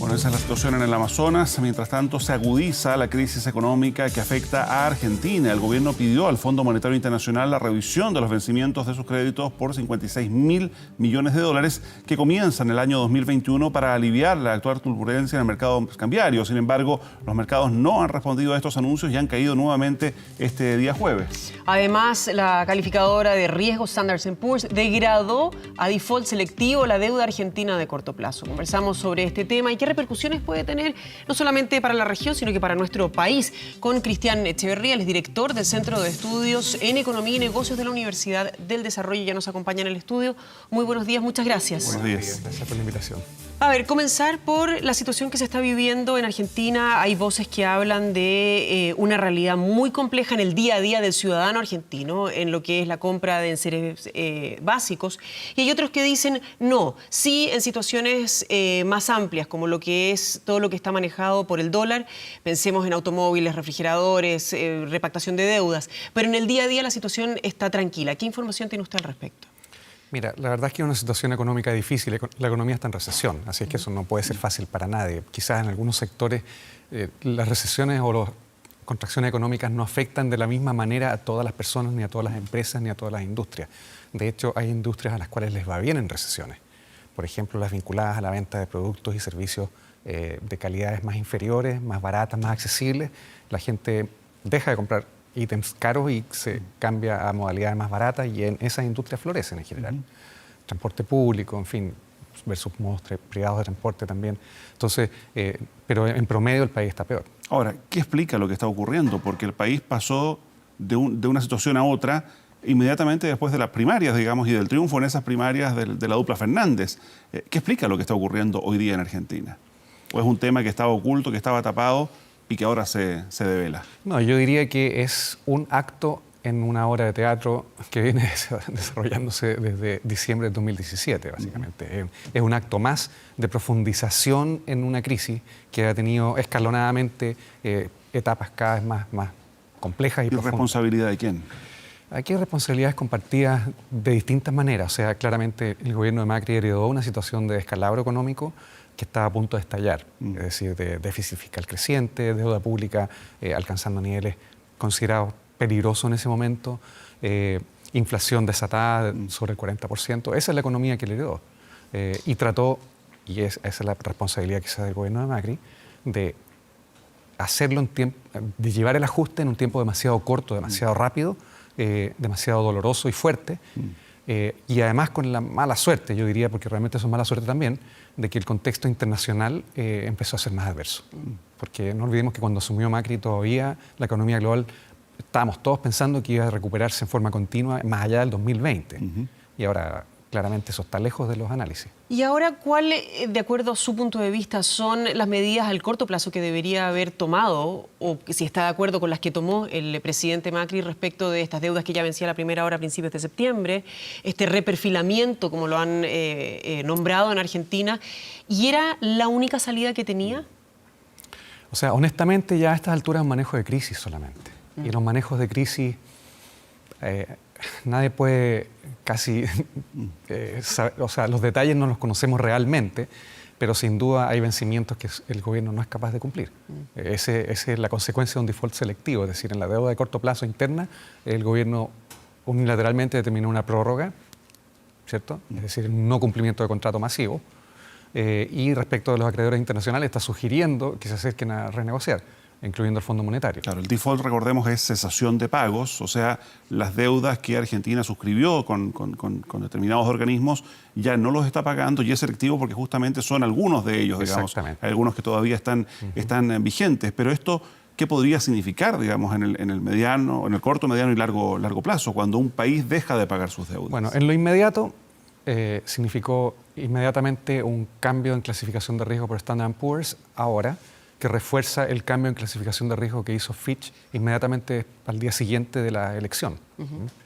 Bueno, esa es la situación en el Amazonas. Mientras tanto, se agudiza la crisis económica que afecta a Argentina. El gobierno pidió al Fondo Monetario Internacional la revisión de los vencimientos de sus créditos por 56.000 millones de dólares que comienzan el año 2021 para aliviar la actual turbulencia en el mercado cambiario. Sin embargo, los mercados no han respondido a estos anuncios y han caído nuevamente este día jueves. Además, la calificadora de riesgo Standard & Poor's degradó a default selectivo la deuda argentina de corto plazo. Conversamos sobre este tema y qué repercusiones puede tener no solamente para la región, sino que para nuestro país, con Cristian Echeverría, el director del Centro de Estudios en Economía y Negocios de la Universidad del Desarrollo. Ya nos acompaña en el estudio. Muy buenos días, muchas gracias. Buenos días. Gracias por la invitación. A ver, comenzar por la situación que se está viviendo en Argentina. Hay voces que hablan de una realidad muy compleja en el día a día del ciudadano argentino, en lo que es la compra de enseres básicos. Y hay otros que dicen no, sí en situaciones más amplias, como lo que es todo lo que está manejado por el dólar. Pensemos en automóviles, refrigeradores, repactación de deudas. Pero en el día a día la situación está tranquila. ¿Qué información tiene usted al respecto? Mira, la verdad es que es una situación económica difícil. La economía está en recesión, así es que eso no puede ser fácil para nadie. Quizás en algunos sectores las recesiones o las contracciones económicas no afectan de la misma manera a todas las personas, ni a todas las empresas, ni a todas las industrias. De hecho, hay industrias a las cuales les va bien en recesiones. Por ejemplo, las vinculadas a la venta de productos y servicios de calidades más inferiores, más baratas, más accesibles. La gente deja de comprar ítems caros y se cambia a modalidades más baratas y en esas industrias florecen en general. Transporte público, en fin, versus modos privados de transporte también. Entonces, pero en promedio el país está peor. Ahora, ¿qué explica lo que está ocurriendo? Porque el país pasó de una situación a otra inmediatamente después de las primarias, digamos, y del triunfo en esas primarias de la dupla Fernández. ¿Qué explica lo que está ocurriendo hoy día en Argentina? ¿O es un tema que estaba oculto, que estaba tapado y que ahora se devela? No, yo diría que es un acto en una obra de teatro que viene desarrollándose desde diciembre de 2017, básicamente. Es un acto más de profundización en una crisis que ha tenido escalonadamente etapas cada vez más complejas y profundas. ¿Y responsabilidad de quién? Aquí hay responsabilidades compartidas de distintas maneras. O sea, claramente el gobierno de Macri heredó una situación de descalabro económico que estaba a punto de estallar, es decir, de déficit fiscal creciente, deuda pública alcanzando niveles considerados peligrosos en ese momento, inflación desatada sobre el 40%. Esa es la economía que le heredó. Y trató, y esa es la responsabilidad quizás del gobierno de Macri, de hacerlo de llevar el ajuste en un tiempo demasiado corto, demasiado rápido, demasiado doloroso y fuerte. Y además con la mala suerte, yo diría, porque realmente eso es mala suerte también, de que el contexto internacional empezó a ser más adverso. Porque no olvidemos que cuando asumió Macri todavía la economía global, estábamos todos pensando que iba a recuperarse en forma continua más allá del 2020. Y ahora claramente eso está lejos de los análisis. Y ahora, ¿cuál, de acuerdo a su punto de vista, son las medidas al corto plazo que debería haber tomado, o si está de acuerdo con las que tomó el presidente Macri respecto de estas deudas que ya vencía la primera hora a principios de septiembre, este reperfilamiento, como lo han nombrado en Argentina, y era la única salida que tenía? O sea, honestamente ya a estas alturas es un manejo de crisis solamente. Y los manejos de crisis, nadie puede casi saber, o sea, los detalles no los conocemos realmente, pero sin duda hay vencimientos que el gobierno no es capaz de cumplir. Esa es la consecuencia de un default selectivo, es decir, en la deuda de corto plazo interna, el gobierno unilateralmente determinó una prórroga, ¿cierto? Es decir, el no cumplimiento de contrato masivo, y respecto de los acreedores internacionales está sugiriendo que se acerquen a renegociar, incluyendo el Fondo Monetario. Claro, el default, recordemos, es cesación de pagos, o sea, las deudas que Argentina suscribió con determinados organismos ya no los está pagando y es selectivo porque justamente son algunos de ellos, digamos. Hay algunos que todavía están vigentes, pero esto, ¿qué podría significar, digamos, en el corto, mediano y largo plazo, cuando un país deja de pagar sus deudas? Bueno, en lo inmediato significó inmediatamente un cambio en clasificación de riesgo por Standard & Poor's ahora, que refuerza el cambio en clasificación de riesgo que hizo Fitch inmediatamente al día siguiente de la elección.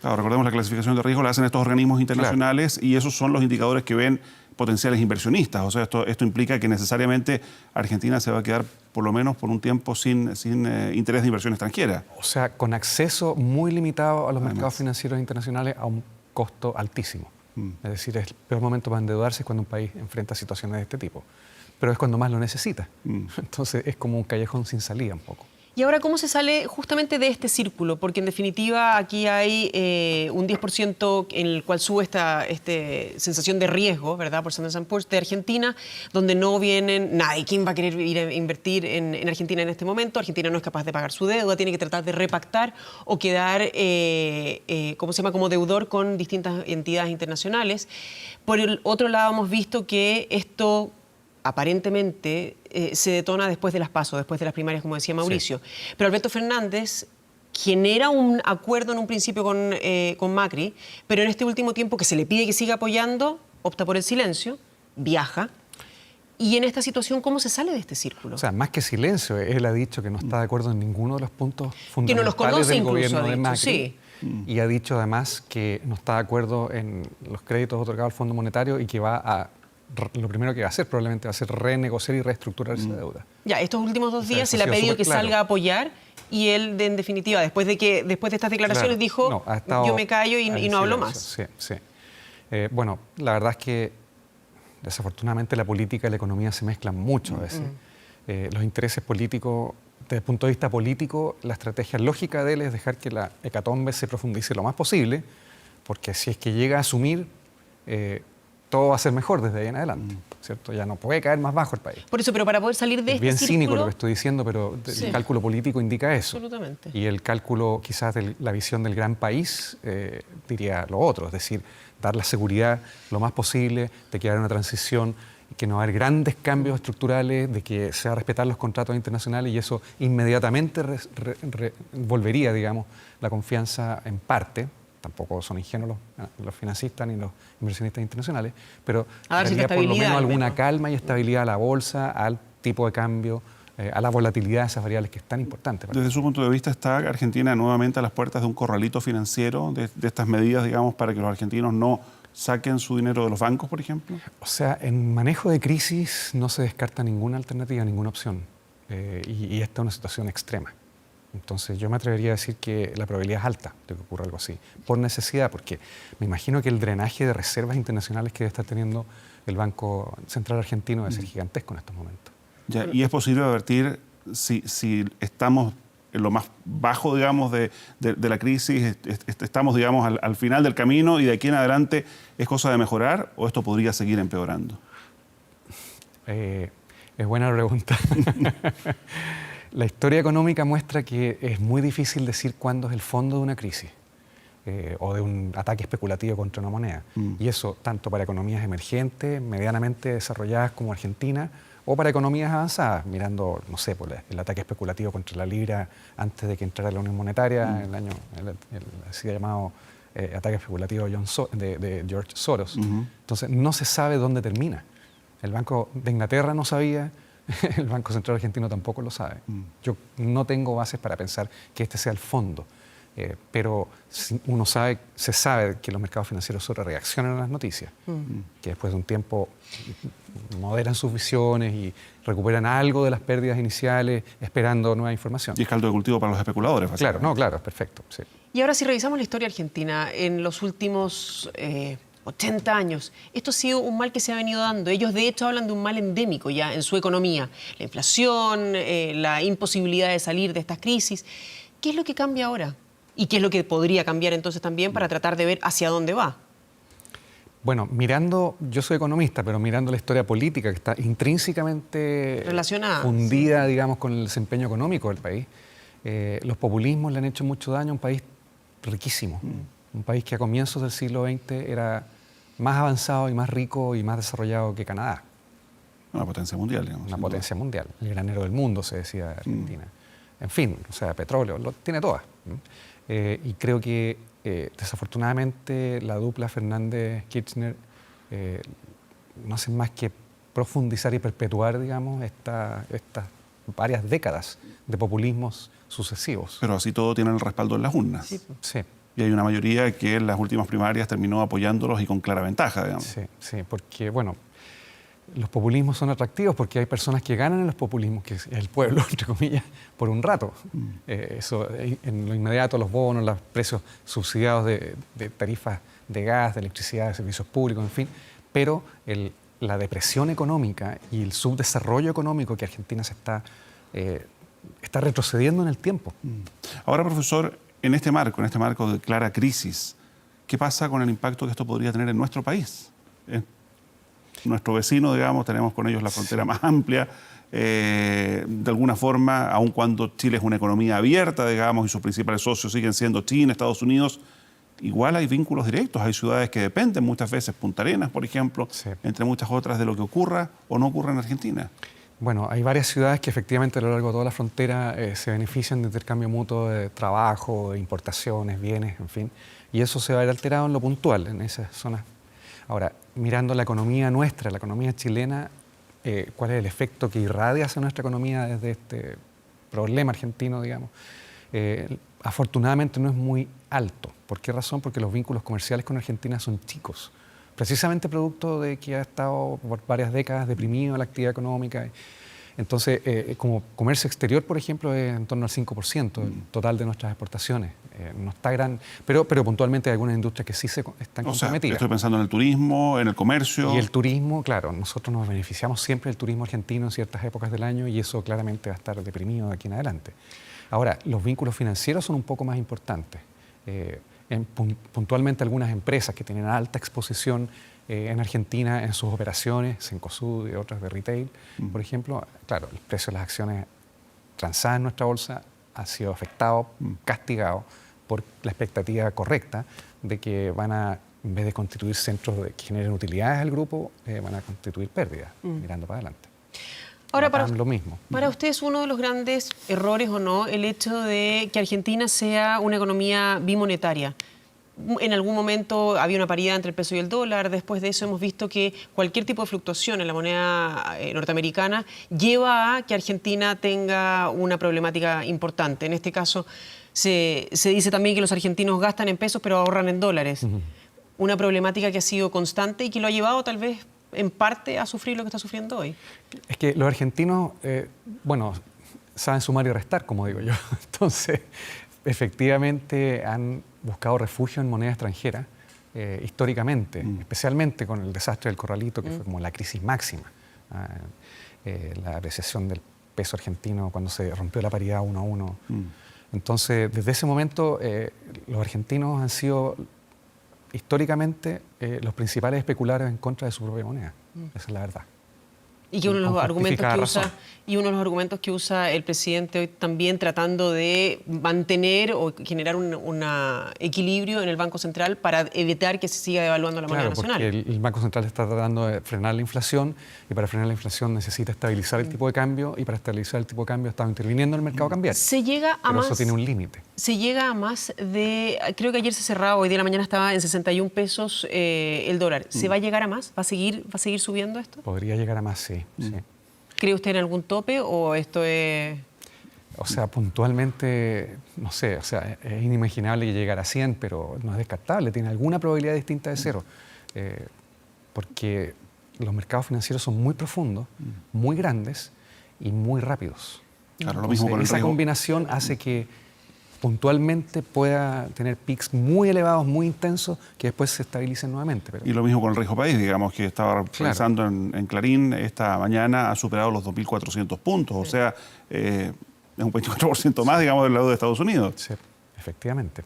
Claro, recordemos la clasificación de riesgo la hacen estos organismos internacionales, claro, y esos son los indicadores que ven potenciales inversionistas. O sea, esto implica que necesariamente Argentina se va a quedar por lo menos por un tiempo sin interés de inversión extranjera. O sea, con acceso muy limitado a los mercados financieros internacionales a un costo altísimo. Es decir, el peor momento para endeudarse es cuando un país enfrenta situaciones de este tipo. pero es cuando más lo necesita. Entonces es como un callejón sin salida un poco. ¿Y ahora cómo se sale justamente de este círculo? Porque en definitiva aquí hay un 10% en el cual sube esta sensación de riesgo, ¿verdad? Por Standard & Poor's de Argentina, donde no vienen nadie. ¿Quién va a querer ir a invertir en Argentina en este momento? Argentina no es capaz de pagar su deuda, tiene que tratar de repactar o quedar, ¿cómo se llama?, como deudor con distintas entidades internacionales. Por el otro lado, hemos visto que esto aparentemente se detona después de las PASO, después de las primarias, como decía Mauricio. Sí. Pero Alberto Fernández genera un acuerdo en un principio con Macri, pero en este último tiempo que se le pide que siga apoyando, opta por el silencio, viaja. Y en esta situación, ¿cómo se sale de este círculo? O sea, más que silencio, él ha dicho que no está de acuerdo en ninguno de los puntos fundamentales que no los conoce, del incluso, gobierno de Macri. Sí. Y ha dicho además que no está de acuerdo en los créditos otorgados al Fondo Monetario y que lo primero que va a hacer probablemente va a ser renegociar y reestructurar esa deuda. Ya, estos últimos 2 días se le ha pedido que salga a apoyar y él, en definitiva, después de estas declaraciones, dijo, yo me callo y no hablo más. Sí, sí. Bueno, la verdad es que desafortunadamente la política y la economía se mezclan mucho a veces. Los intereses políticos, desde el punto de vista político, la estrategia lógica de él es dejar que la hecatombe se profundice lo más posible, porque si es que llega a asumir, todo va a ser mejor desde ahí en adelante, ¿cierto? Ya no puede caer más bajo el país. Por eso, pero para poder salir de este bien círculo... cínico lo que estoy diciendo, pero el cálculo político indica eso. Absolutamente. Y el cálculo quizás de la visión del gran país diría lo otro, es decir, dar la seguridad lo más posible de que haya una transición, que no va a haber grandes cambios estructurales, de que se va a respetar los contratos internacionales y eso inmediatamente volvería, digamos, la confianza en parte. Tampoco son ingenuos los financistas ni los inversionistas internacionales, pero daría por lo menos alguna calma y estabilidad a la bolsa, al tipo de cambio, a la volatilidad de esas variables que es tan importante. Desde su punto de vista, ¿está Argentina nuevamente a las puertas de un corralito financiero, de estas medidas, digamos, para que los argentinos no saquen su dinero de los bancos, por ejemplo? O sea, en manejo de crisis no se descarta ninguna alternativa, ninguna opción. Y esta es una situación extrema. Entonces yo me atrevería a decir que la probabilidad es alta de que ocurra algo así, por necesidad, porque me imagino que el drenaje de reservas internacionales que debe estar teniendo el Banco Central Argentino debe ser gigantesco en estos momentos. Ya, ¿y es posible advertir si estamos en lo más bajo, digamos, de la crisis, estamos, digamos, al final del camino y de aquí en adelante es cosa de mejorar o esto podría seguir empeorando? Es buena pregunta. La historia económica muestra que es muy difícil decir cuándo es el fondo de una crisis o de un ataque especulativo contra una moneda. Y eso tanto para economías emergentes, medianamente desarrolladas como Argentina, o para economías avanzadas, mirando, no sé, por el ataque especulativo contra la libra antes de que entrara la Unión Monetaria, el así llamado ataque especulativo de George Soros. Entonces, no se sabe dónde termina. El Banco de Inglaterra no sabía, el Banco Central Argentino tampoco lo sabe. Yo no tengo bases para pensar que este sea el fondo, pero se sabe que los mercados financieros sobre reaccionan a las noticias, que después de un tiempo moderan sus visiones y recuperan algo de las pérdidas iniciales esperando nueva información. Y es caldo de cultivo para los especuladores. Claro, no, claro, es perfecto. Sí. Y ahora si revisamos la historia argentina en los últimos 80 años, esto ha sido un mal que se ha venido dando. Ellos de hecho hablan de un mal endémico ya en su economía. La inflación, la imposibilidad de salir de estas crisis. ¿Qué es lo que cambia ahora? ¿Y qué es lo que podría cambiar entonces también para tratar de ver hacia dónde va? Bueno, yo soy economista, pero mirando la historia política que está intrínsecamente relacionada, fundida, digamos, con el desempeño económico del país, los populismos le han hecho mucho daño a un país riquísimo. Un país que a comienzos del siglo XX era más avanzado y más rico y más desarrollado que Canadá. Una potencia mundial, digamos. Una potencia mundial. El granero del mundo, se decía de Argentina. En fin, o sea, petróleo, lo tiene todas. Y creo que desafortunadamente la dupla Fernández-Kirchner no hacen más que profundizar y perpetuar, digamos, estas varias décadas de populismos sucesivos. Pero así todo tiene el respaldo en las urnas. Sí. Sí. Y hay una mayoría que en las últimas primarias terminó apoyándolos y con clara ventaja, digamos. Sí, sí, porque, bueno, los populismos son atractivos porque hay personas que ganan en los populismos, que es el pueblo, entre comillas, por un rato. Eso, en lo inmediato, los bonos, los precios subsidiados de tarifas de gas, de electricidad, de servicios públicos, en fin. Pero la depresión económica y el subdesarrollo económico que Argentina se está retrocediendo en el tiempo. Ahora, profesor, en este marco de clara crisis, ¿qué pasa con el impacto que esto podría tener en nuestro país? Nuestro vecino, digamos, tenemos con ellos la frontera más amplia. De alguna forma, aun cuando Chile es una economía abierta, digamos, y sus principales socios siguen siendo China, Estados Unidos, igual hay vínculos directos. Hay ciudades que dependen muchas veces, Punta Arenas, por ejemplo, sí, entre muchas otras, de lo que ocurra o no ocurra en Argentina. Bueno, hay varias ciudades que efectivamente a lo largo de toda la frontera se benefician de intercambio mutuo de trabajo, de importaciones, bienes, en fin. Y eso se va a ver alterado en lo puntual, en esas zonas. Ahora, mirando la economía nuestra, la economía chilena, ¿cuál es el efecto que irradia hacia nuestra economía desde este problema argentino, digamos? Afortunadamente no es muy alto. ¿Por qué razón? Porque los vínculos comerciales con Argentina son chicos. Precisamente producto de que ha estado por varias décadas deprimido la actividad económica. Entonces, como comercio exterior, por ejemplo, es en torno al 5% del total de nuestras exportaciones. No está gran, pero puntualmente hay algunas industrias que sí están comprometidas. Estoy pensando en el turismo, en el comercio. Y el turismo, claro, nosotros nos beneficiamos siempre del turismo argentino en ciertas épocas del año y eso claramente va a estar deprimido de aquí en adelante. Ahora, los vínculos financieros son un poco más importantes. Puntualmente algunas empresas que tienen alta exposición en Argentina en sus operaciones, Cencosud y otras de retail, por ejemplo, claro, el precio de las acciones transadas en nuestra bolsa ha sido afectado, castigado por la expectativa correcta de que van a, en vez de constituir centros que generen utilidades al grupo, van a constituir pérdidas, mirando para adelante. Ahora, lo mismo. ¿Para usted es uno de los grandes errores o no el hecho de que Argentina sea una economía bimonetaria? En algún momento había una paridad entre el peso y el dólar. Después de eso hemos visto que cualquier tipo de fluctuación en la moneda norteamericana lleva a que Argentina tenga una problemática importante. En este caso se dice también que los argentinos gastan en pesos pero ahorran en dólares. Una problemática que ha sido constante y que lo ha llevado tal vez en parte a sufrir lo que está sufriendo hoy. Es que los argentinos, bueno, saben sumar y restar, como digo yo. Entonces, efectivamente han buscado refugio en moneda extranjera históricamente, especialmente con el desastre del Corralito, que fue como la crisis máxima. La apreciación del peso argentino cuando se rompió la paridad 1 a 1. Entonces, desde ese momento, los argentinos han sido históricamente los principales especuladores en contra de su propia moneda. Esa es la verdad. Y que uno de los argumentos que usa el presidente hoy también tratando de mantener o generar un equilibrio en el Banco Central para evitar que se siga devaluando la moneda nacional. Porque el Banco Central está tratando de frenar la inflación y para frenar la inflación necesita estabilizar el tipo de cambio y para estabilizar el tipo de cambio está interviniendo en el mercado cambiario. Pero eso tiene un límite. Se llega a más de, creo que ayer se cerraba, hoy día de la mañana estaba en 61 pesos el dólar. ¿Se va a llegar a más? ¿Va a seguir subiendo esto? Podría llegar a más, sí. Sí. ¿Cree usted en algún tope o esto es...? O sea, puntualmente, no sé, o sea, es inimaginable que llegara a 100, pero no es descartable, tiene alguna probabilidad distinta de cero. Porque los mercados financieros son muy profundos, muy grandes y muy rápidos. Claro, lo mismo con el esa riesgo. combinación hace que puntualmente pueda tener pics muy elevados, muy intensos, que después se estabilicen nuevamente. Pero... Y lo mismo con el riesgo país, digamos, que estaba pensando en Clarín, esta mañana ha superado los 2.400 puntos, o sea, es un 24% más, digamos, del lado de Estados Unidos. Sí, efectivamente.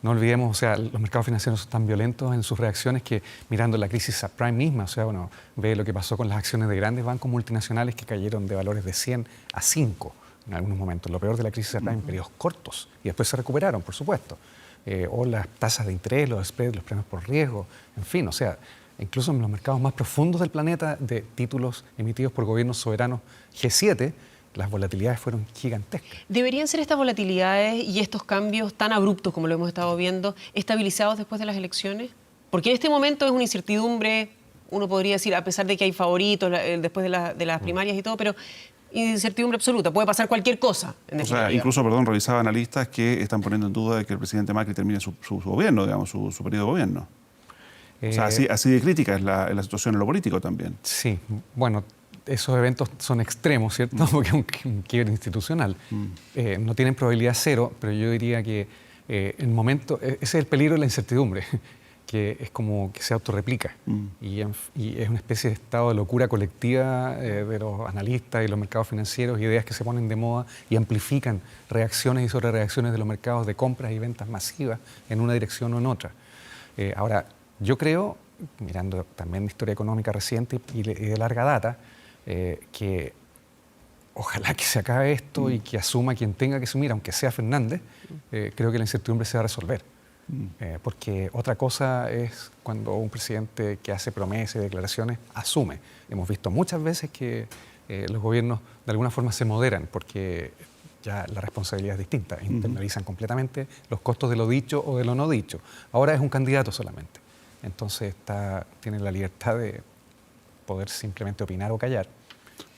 No olvidemos, o sea, los mercados financieros son tan violentos en sus reacciones que mirando la crisis subprime misma, o sea, uno ve lo que pasó con las acciones de grandes bancos multinacionales que cayeron de valores de 100 a 5 en algunos momentos, lo peor de la crisis subprime en periodos cortos, y después se recuperaron, por supuesto. O las tasas de interés, los spreads, los premios por riesgo, en fin, o sea, incluso en los mercados más profundos del planeta de títulos emitidos por gobiernos soberanos G7, las volatilidades fueron gigantescas. ¿Deberían ser estas volatilidades y estos cambios tan abruptos como lo hemos estado viendo estabilizados después de las elecciones? Porque en este momento es una incertidumbre, uno podría decir, a pesar de que hay favoritos después de las primarias y todo, pero incertidumbre absoluta, puede pasar cualquier cosa. O sea, incluso, revisaba analistas que están poniendo en duda de que el presidente Macri termine su gobierno, digamos, su periodo de gobierno. O sea, así de crítica es la situación en lo político también. Sí, bueno, esos eventos son extremos, ¿cierto? Porque es un quiebre institucional. No tienen probabilidad cero, pero yo diría que el momento, ese es el peligro de la incertidumbre, que es como que se autorreplica y es una especie de estado de locura colectiva de los analistas y los mercados financieros, ideas que se ponen de moda y amplifican reacciones y sobrereacciones de los mercados de compras y ventas masivas en una dirección o en otra. Ahora, yo creo, mirando también la historia económica reciente y de larga data, que ojalá que se acabe esto y que asuma quien tenga que asumir, aunque sea Fernández, creo que la incertidumbre se va a resolver. Porque otra cosa es cuando un presidente que hace promesas y declaraciones asume. Hemos visto muchas veces que los gobiernos de alguna forma se moderan porque ya la responsabilidad es distinta, internalizan completamente los costos de lo dicho o de lo no dicho. Ahora es un candidato solamente, entonces tiene la libertad de poder simplemente opinar o callar.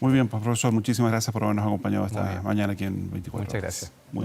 Muy bien, pues profesor, muchísimas gracias por habernos acompañado esta mañana aquí en 24 Muchas Horas. gracias. Muy